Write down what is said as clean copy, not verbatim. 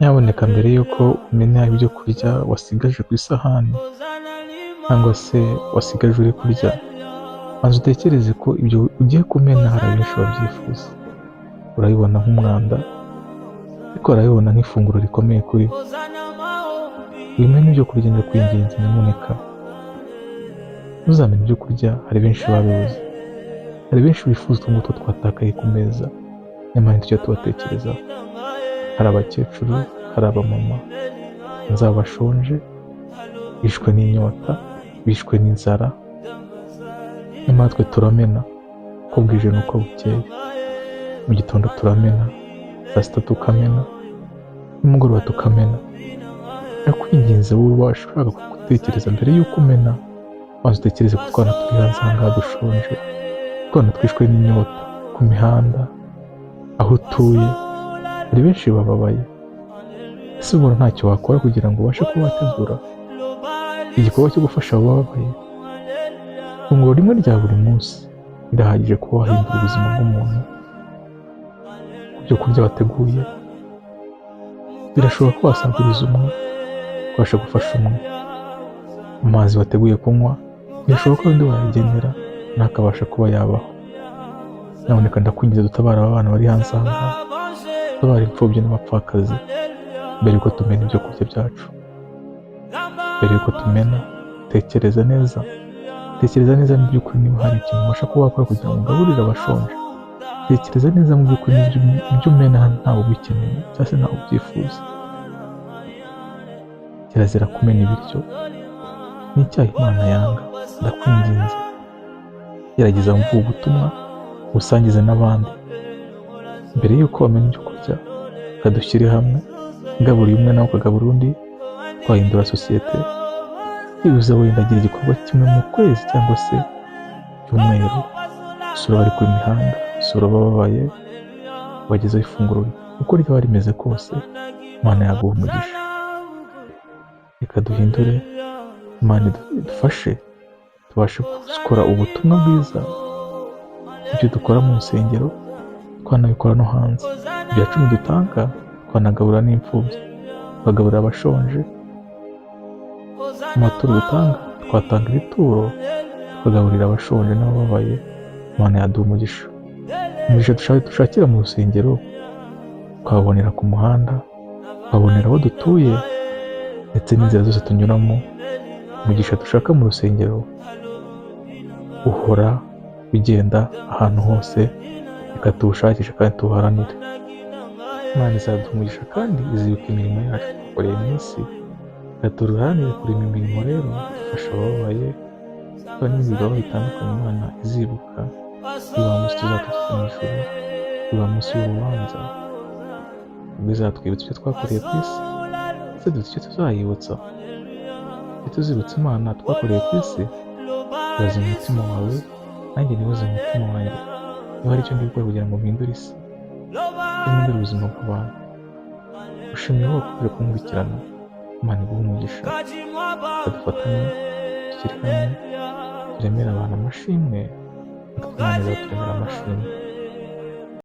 Nyabuneka mbere y'uko umena ibyo kurya wasigaje ku isahani cyangwa se wasigaje uri kurya, maze utekereze ko ibyo ugiye kumena hari abenshi babyifuza. Urabibona nk'umwanda ariko urabibona nk'ifunguro rikomeye kuri bo. Wimena ibyo kurya ndakwinginze nyamuneka. Ntuzamene ibyo kurya, hari benshi babibuze. Hari benshi bifuza utwo twatakaye ku meza, nyamara ntitujya tubatekerezaho. Hari abakecuru, hari abamama, nzaba bashonje, bishwe n'inyota, bishwe n'inzara, nyamara twe turamena uko bwije n'uko bukeye. Mu gitondo turamena, saa sita tukamena, nimugoroba tukamena. Ndakwinginze wowe washobora gutekereza mbere y'uko umena, maze utekereze ku twana turi hanze aha ngaha dushonje, utwana twishwe n'inyota ku mihanda, aho utuye. Hari benshi bababaye. Ese ubona ntacyo wakora kugira ngo ubashe kuba wategura igikorwa cyo gufasha abababaye? Ifunguro rimwe rya buri munsi rirahagije kuba wahindura ubuzima bw'umuntu. Ibyo kurya wateguye birashoboka ko wasaguriza umwe, ukabasha gufasha umwe. Amazi wateguye kunywa birashoboka ko undi wayagenera ntakabasha kuba yabaho. Nyamuneka ndakwinginze dutabara aba bana bari hanze aha ngaha, dutabara imfubyi n'abapfakazi mbere yuko tumena ibyo kurya byacu. Mbere yuko tumena, tekereza neza mu by'ukuri niba hari ikintu ubasha kuba wakora kugira ngo ugaburire abashonje. Tekereza neza mu by'ukuri ibyo umena ntawe ubikeneye cyangwa se ntawe ubyifuza. Kirazira kumena ibiryo, ni icyaha Imana yanga. Ndakwinginze gerageza wumve ubutumwa ubusangize n'abandi. Mbere y'uko wamena ibyo kurya, reka dushyire hamwe, ngaburiye umwe nawe ukagabura undi, twahindura sosiyete. Byibuze wenda agira igikorwa kimwe mu kwezi cyangwa se cyumweru, usura abari ku mihanda, usura abababaye, ubagezaho ifunguro uko ryaba rimeze kose. Imana yaguha umugisha. Reka duhindure, Imana idufashe tubashe gukora ubutumwa bwiza. Ibyo dukora mu nsengero twanabikora no hanze. Ibya 10 dutanga twanagabura n'imfubyi, tukagaburira abashonje. Amaturo dutanga twatanga ibituro, tukagaburira abashonje n'abababaye. Imana yaduha umugisha. Umugisha dushakira mu rusengero twabonera ku muhanda, twabonera aho dutuye ndetse n'inzira zose tunyuramo. Umugisha dushaka mu rusengero uhora ugenda ahantu hose, reka tuwushakishe kandi tuwuharanire. Imana izaduha umugisha kandi izibuka imirimo yacu twakoreye mu isi. Reka turuharanire kurema imirimo rero dufasha abababaye, kandi n'ibindi bikorwa bitandukanye Imana izibuka. Uyu munsi tuzatugeza mu ijuru, uyu munsi w'urubanza ubwo izatwibutsa icyo twakoreye ku isi, ndetse dufite icyo tuzayibutsa. Iyo tuzibutsa Imana twakoreye ku isi, ibaze mu mutima wawe, nanjye nibaze mu mutima wanjye, niba hari icyo ndi gukora kugira ngo mpindure isi, mpindure ubuzima bw'abantu. Ushimiye wowe ukomeje kunkurikirana. Imana iguhe umugisha. Dufatanye, dushyire hamwe, turemere abantu amashimwe, natwe Imana izaturemera amashimwe.